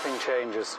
shipping changes.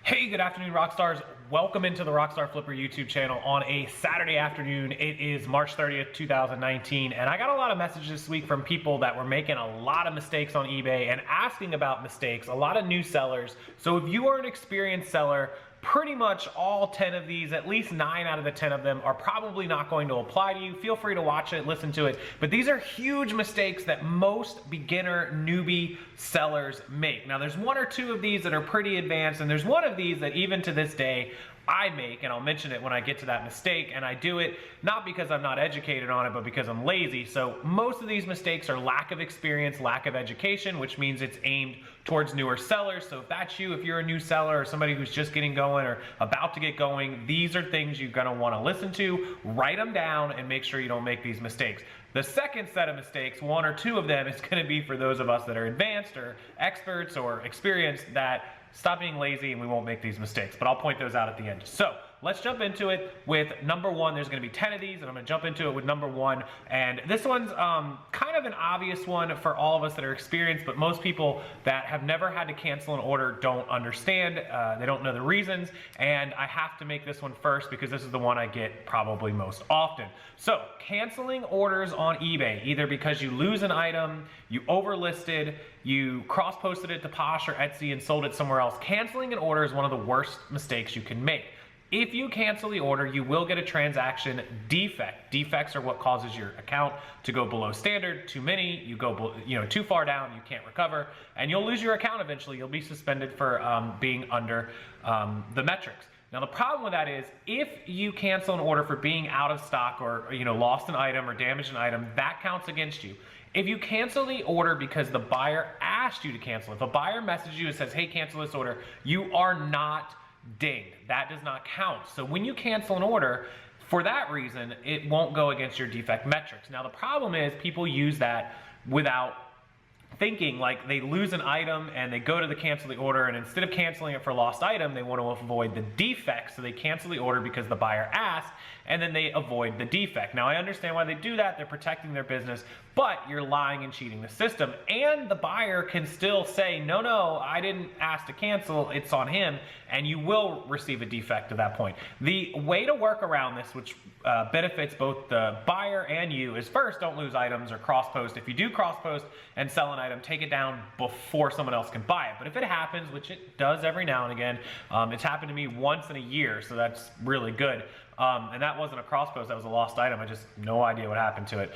Hey, good afternoon, Rockstars. Welcome into the RockstarFlipper YouTube channel on a Saturday afternoon. It is March 30th, 2019, and I got a lot of messages this week from people that were making a lot of mistakes on eBay and asking about mistakes, a lot of new sellers. So if you are an experienced seller, pretty much all 10 of these, at least 9 out of the 10 of them, are probably not going to apply to you. Feel free to watch it, listen to it. But these are huge mistakes that most beginner, newbie sellers make. Now, there's 1 or 2 of these that are pretty advanced, and there's 1 of these that even to this day, I make, and I'll mention it when I get to that mistake, and I do it not because I'm not educated on it, but because I'm lazy. So most of these mistakes are lack of experience, lack of education, which means it's aimed towards newer sellers. So if that's you, if you're a new seller or somebody who's just getting going or about to get going, these are things you're gonna wanna listen to, write them down, and make sure you don't make these mistakes. The second set of mistakes, 1 or 2 of them, is gonna be for those of us that are advanced or experts or experienced that stop being lazy and we won't make these mistakes, but I'll point those out at the end. So let's jump into it with number 1. There's gonna be 10 of these, and I'm gonna jump into it with number 1. And this one's kind of an obvious one for all of us that are experienced, but most people that have never had to cancel an order don't understand. They don't know the reasons, and I have to make this one first because this is the one I get probably most often. So canceling orders on eBay, either because you lose an item, you overlisted, you cross-posted it to Posh or Etsy and sold it somewhere else. Canceling an order is one of the worst mistakes you can make. If you cancel the order, you will get a transaction defect. Defects are what causes your account to go below standard. Too many, you go too far down, you can't recover, and you'll lose your account eventually. You'll be suspended for being under the metrics. Now the problem with that is if you cancel an order for being out of stock or lost an item or damaged an item, that counts against you. If you cancel the order because the buyer asked you to cancel, if a buyer messages you and says, hey, cancel this order, you are not dinged. That does not count. So when you cancel an order, for that reason, it won't go against your defect metrics. Now the problem is people use that without thinking, like they lose an item and they go to the cancel the order, and instead of canceling it for lost item, they want to avoid the defect, so they cancel the order because the buyer asked, and then they avoid the defect. Now I understand why they do that, they're protecting their business, but you're lying and cheating the system, and the buyer can still say, no, I didn't ask to cancel, it's on him, and you will receive a defect at that point. The way to work around this, which benefits both the buyer and you, is first, don't lose items or cross-post. If you do cross-post and sell an item, take it down before someone else can buy it. But if it happens, which it does every now and again, it's happened to me once in a year, so that's really good. And that wasn't a cross post, that was a lost item. I just no idea what happened to it.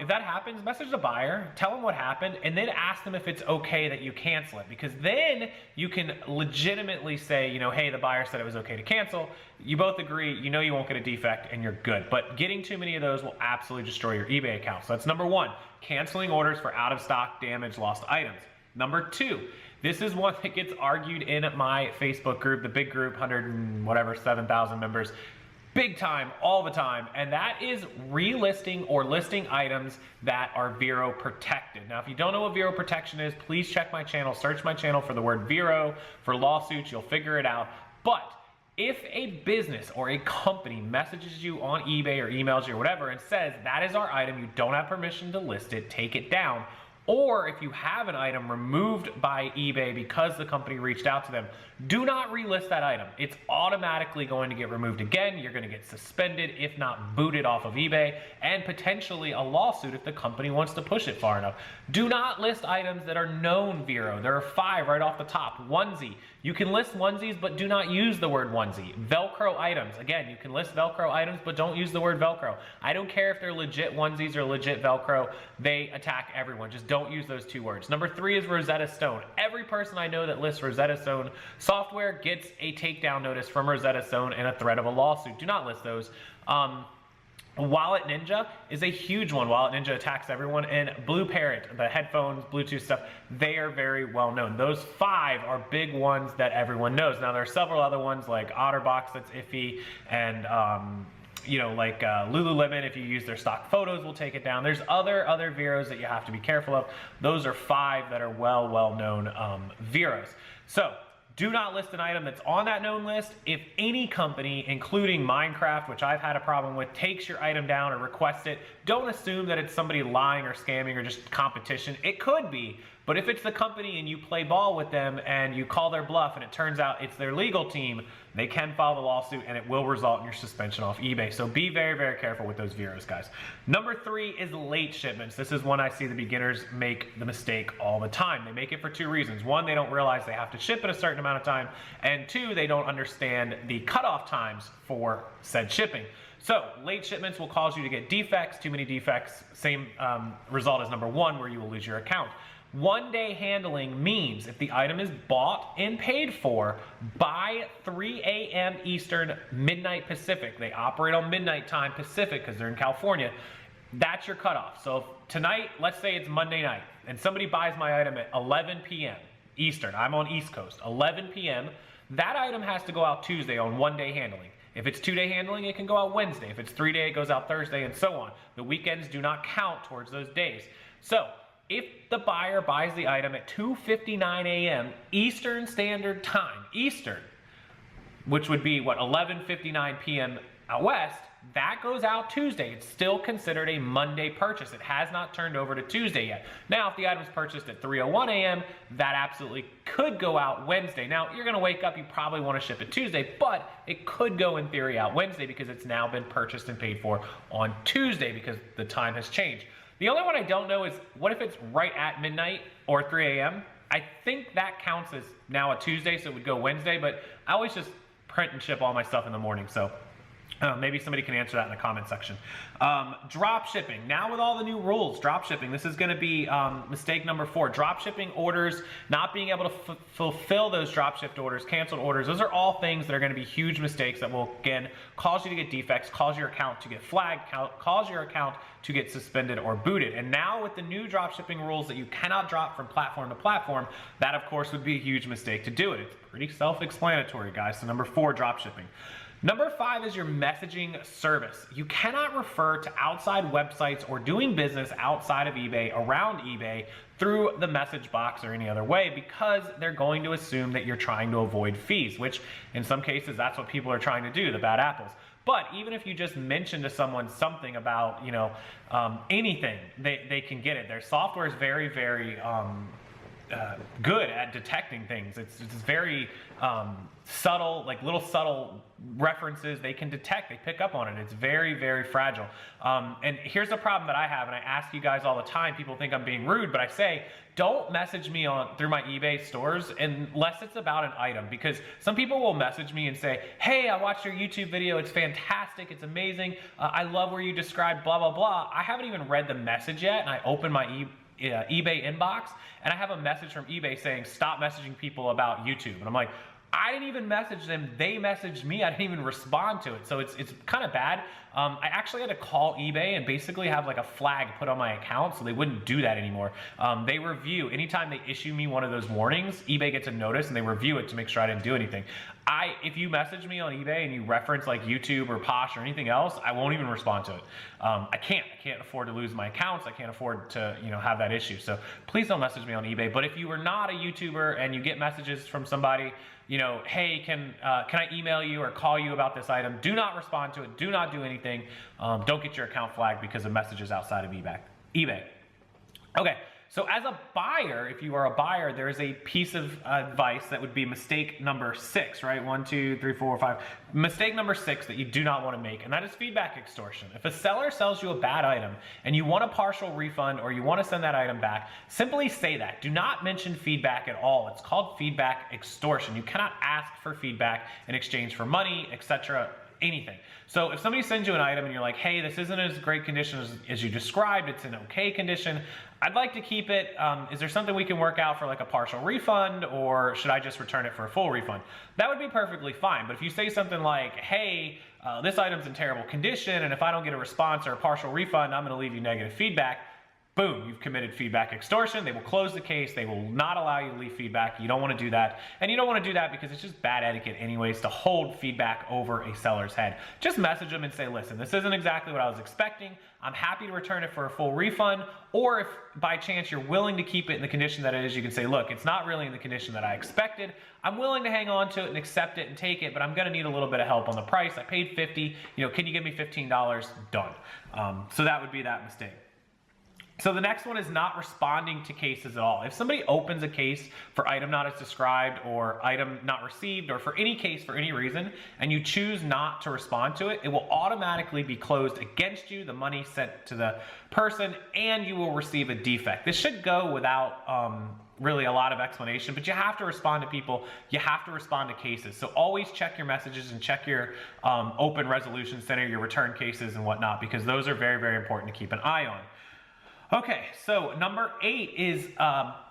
If that happens, message the buyer, tell them what happened, and then ask them if it's okay that you cancel it, because then you can legitimately say, hey, the buyer said it was okay to cancel. You both agree, you won't get a defect, and you're good. But getting too many of those will absolutely destroy your eBay account. So that's number 1, canceling orders for out of stock, damaged, lost items. Number 2, this is one that gets argued in my Facebook group, the big group, 7,000 members. Big time, all the time, and that is relisting or listing items that are Vero protected. Now, if you don't know what Vero protection is, please check my channel, search my channel for the word Vero for lawsuits, you'll figure it out. But if a business or a company messages you on eBay or emails you or whatever and says, that is our item, you don't have permission to list it, take it down, or if you have an item removed by eBay because the company reached out to them, do not relist that item. It's automatically going to get removed again. You're going to get suspended, if not booted off of eBay, and potentially a lawsuit if the company wants to push it far enough. Do not list items that are known Vero. There are 5 right off the top. Onesie. You can list onesies, but do not use the word onesie. Velcro items. Again, you can list Velcro items, but don't use the word Velcro. I don't care if they're legit onesies or legit Velcro. They attack everyone. Just don't use those 2 words. Number 3 is Rosetta Stone. Every person I know that lists Rosetta Stone software gets a takedown notice from Rosetta Stone and a threat of a lawsuit. Do not list those. Wallet Ninja is a huge one. Wallet Ninja attacks everyone. And Blue Parrot, the headphones, Bluetooth stuff, they are very well known. Those 5 are big ones that everyone knows. Now there are several other ones like OtterBox that's iffy, and like Lululemon, if you use their stock photos, will take it down. There's other Veros that you have to be careful of. Those are 5 that are well known Veros. So do not list an item that's on that known list. If any company, including Minecraft, which I've had a problem with, takes your item down or requests it, don't assume that it's somebody lying or scamming or just competition. It could be, but if it's the company and you play ball with them and you call their bluff and it turns out it's their legal team, they can file the lawsuit and it will result in your suspension off eBay. So be very, very careful with those Veros, guys. Number 3 is late shipments. This is one I see the beginners make the mistake all the time. They make it for 2 reasons. 1, they don't realize they have to ship in a certain amount of time, and 2, they don't understand the cutoff times for said shipping. So late shipments will cause you to get defects. Too many defects, same result as number 1, where you will lose your account. 1-day handling means if the item is bought and paid for by 3 a.m. Eastern, midnight Pacific, they operate on midnight time Pacific because they're in California, that's your cutoff. So if tonight, let's say it's Monday night, and somebody buys my item at 11 p.m. Eastern, I'm on East Coast, 11 p.m., that item has to go out Tuesday on 1-day handling. If it's 2-day handling, it can go out Wednesday. If it's 3-day, it goes out Thursday, and so on. The weekends do not count towards those days. So if the buyer buys the item at 2:59 a.m. Eastern Standard Time, Eastern, which would be, what, 11:59 p.m. out west, that goes out Tuesday. It's still considered a Monday purchase. It has not turned over to Tuesday yet. Now, if the item's purchased at 3:01 a.m., that absolutely could go out Wednesday. Now, you're going to wake up, you probably want to ship it Tuesday, but it could go in theory out Wednesday because it's now been purchased and paid for on Tuesday because the time has changed. The only one I don't know is, what if it's right at midnight or 3 a.m.? I think that counts as now a Tuesday, so it would go Wednesday, but I always just print and ship all my stuff in the morning, so maybe somebody can answer that in the comment section. Drop shipping. Now with all the new rules, drop shipping, this is going to be mistake number 4. Drop shipping orders, not being able to fulfill those drop shipped orders, canceled orders, those are all things that are going to be huge mistakes that will, again, cause you to get defects, cause your account to get flagged, cause your account to get suspended or booted. And now with the new drop shipping rules that you cannot drop from platform to platform, that of course would be a huge mistake to do it. It's pretty self-explanatory, guys. So number 4, drop shipping. Number 5 is your messaging service. You cannot refer to outside websites or doing business outside of eBay, around eBay, through the message box or any other way, because they're going to assume that you're trying to avoid fees, which in some cases that's what people are trying to do, the bad apples. But even if you just mention to someone something about, anything, they can get it. Their software is very, very good at detecting things. It's very subtle, like little subtle references they can detect, they pick up on it. It's very, very fragile. And here's the problem that I have, and I ask you guys all the time, people think I'm being rude, but I say, don't message me through my eBay stores unless it's about an item, because some people will message me and say, hey, I watched your YouTube video, it's fantastic, it's amazing, I love where you describe blah, blah, blah. I haven't even read the message yet, and I open my eBay inbox, and I have a message from eBay saying, stop messaging people about YouTube. And I'm like, I didn't even message them, they messaged me, I didn't even respond to it. So it's kind of bad. I actually had to call eBay and basically have like a flag put on my account so they wouldn't do that anymore. They review, anytime they issue me one of those warnings, eBay gets a notice and they review it to make sure I didn't do anything. If you message me on eBay and you reference like YouTube or Posh or anything else, I won't even respond to it. I can't afford to lose my accounts. I can't afford to have that issue. So please don't message me on eBay. But if you are not a YouTuber and you get messages from somebody, hey, can I email you or call you about this item? Do not respond to it. Do not do anything. Don't get your account flagged because of messages outside of eBay. Okay. So as a buyer, if you are a buyer, there is a piece of advice that would be mistake number 6, right? 1, 2, 3, 4, 5. Mistake number 6 that you do not want to make, and that is feedback extortion. If a seller sells you a bad item and you want a partial refund or you want to send that item back, simply say that. Do not mention feedback at all. It's called feedback extortion. You cannot ask for feedback in exchange for money, etc., anything. So if somebody sends you an item and you're like, hey, this isn't as great condition as you described, it's in okay condition, I'd like to keep it, is there something we can work out for like a partial refund, or should I just return it for a full refund? That would be perfectly fine. But if you say something like, hey, this item's in terrible condition, and if I don't get a response or a partial refund, I'm gonna leave you negative feedback, boom, you've committed feedback extortion. They will close the case. They will not allow you to leave feedback. You don't want to do that. And you don't want to do that because it's just bad etiquette anyways to hold feedback over a seller's head. Just message them and say, listen, this isn't exactly what I was expecting. I'm happy to return it for a full refund. Or if by chance you're willing to keep it in the condition that it is, you can say, look, it's not really in the condition that I expected. I'm willing to hang on to it and accept it and take it, but I'm going to need a little bit of help on the price. I paid $50. Can you give me $15? Done. So that would be that mistake. So the next one is not responding to cases at all. If somebody opens a case for item not as described or item not received or for any case for any reason, and you choose not to respond to it, it will automatically be closed against you, the money sent to the person, and you will receive a defect. This should go without really a lot of explanation, but you have to respond to people. You have to respond to cases. So always check your messages and check your open resolution center, your return cases and whatnot, because those are very, very important to keep an eye on. Okay, so number 8 is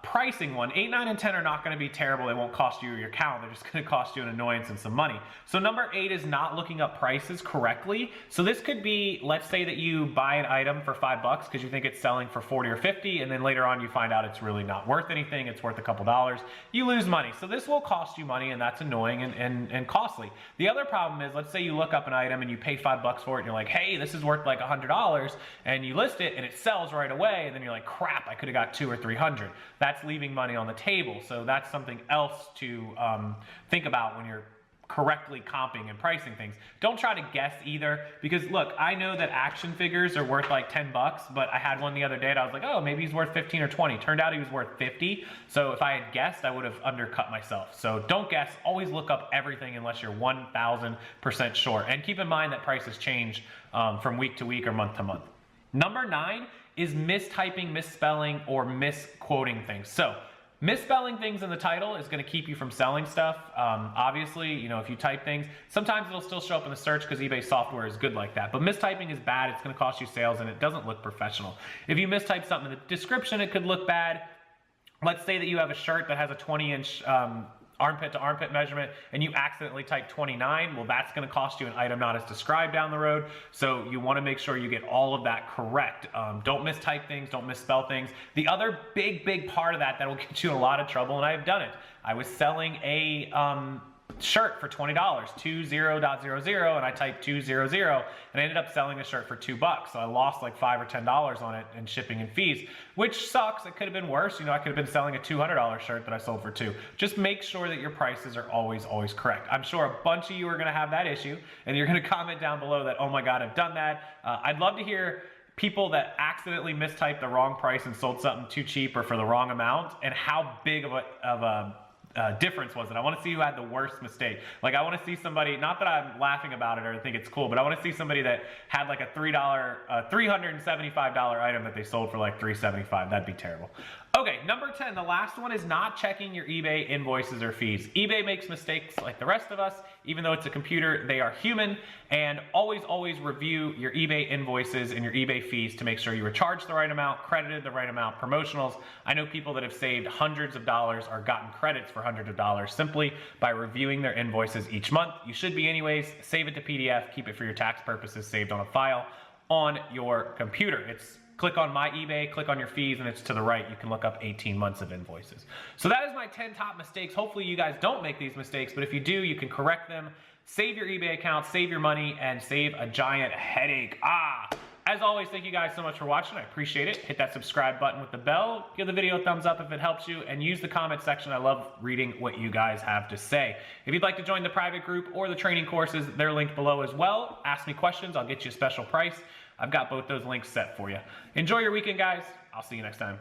pricing one. 8, 9, and 10 are not going to be terrible. They won't cost you your account. They're just going to cost you an annoyance and some money. So number 8 is not looking up prices correctly. So this could be, let's say that you buy an item for $5 because you think it's selling for 40 or 50, and then later on you find out it's really not worth anything. It's worth a couple dollars. You lose money. So this will cost you money, and that's annoying and costly. The other problem is, let's say you look up an item and you pay $5 for it, and you're like, hey, this is worth like $100, and you list it and it sells right away. And then you're like, crap, I could have got $200 or $300. That's leaving money on the table. So that's something else to think about when you're correctly comping and pricing things. Don't try to guess either, because look, I know that action figures are worth like $10, but I had one the other day and I was like, oh, maybe he's worth 15 or 20. Turned out he was worth 50. So if I had guessed, I would have undercut myself. So don't guess. Always look up everything unless you're 1000% sure. And keep in mind that prices change from week to week or month to month. Number 9 is mistyping, misspelling, or misquoting things. So misspelling things in the title is going to keep you from selling stuff. Obviously, if you type things, sometimes it'll still show up in the search because eBay software is good like that. But mistyping is bad. It's going to cost you sales and it doesn't look professional. If you mistype something in the description, it could look bad. Let's say that you have a shirt that has a 20-inch armpit to armpit measurement and you accidentally type 29, well, that's going to cost you an item not as described down the road. So you want to make sure you get all of that correct. Don't mistype things, don't misspell things. The other big part of that will get you in a lot of trouble, and I've done it. I was selling a shirt for $20, 20.00, and I typed 200, and I ended up selling the shirt for $2. So I lost like $5 or $10 on it in shipping and fees, which sucks. It could have been worse. I could have been selling a $200 shirt that I sold for $2. Just make sure that your prices are always correct. I'm sure a bunch of you are going to have that issue, and you're going to comment down below that, oh my God, I've done that. I'd love to hear people that accidentally mistyped the wrong price and sold something too cheap or for the wrong amount, and how big of a difference was it. I want to see who had the worst mistake. Like, I want to see somebody, not that I'm laughing about it or think it's cool, but I want to see somebody that had like a $375 item that they sold for like $375. That'd be terrible. Okay, number 10, the last one is not checking your eBay invoices or fees. eBay makes mistakes like the rest of us. Even though it's a computer, they are human. And always review your eBay invoices and your eBay fees to make sure you were charged the right amount, credited the right amount, promotionals. I know people that have saved hundreds of dollars or gotten credits for hundreds of dollars simply by reviewing their invoices each month. You should be anyways. Save it to PDF, keep it for your tax purposes saved on a file on your computer. Click on My eBay, click on your fees, and it's to the right. You can look up 18 months of invoices. So that is my 10 top mistakes. Hopefully you guys don't make these mistakes, but if you do, you can correct them, save your eBay account, save your money, and save a giant headache. As always, thank you guys so much for watching. I appreciate it. Hit that subscribe button with the bell. Give the video a thumbs up if it helps you, and use the comment section. I love reading what you guys have to say. If you'd like to join the private group or the training courses, they're linked below as well. Ask me questions. I'll get you a special price. I've got both those links set for you. Enjoy your weekend, guys. I'll see you next time.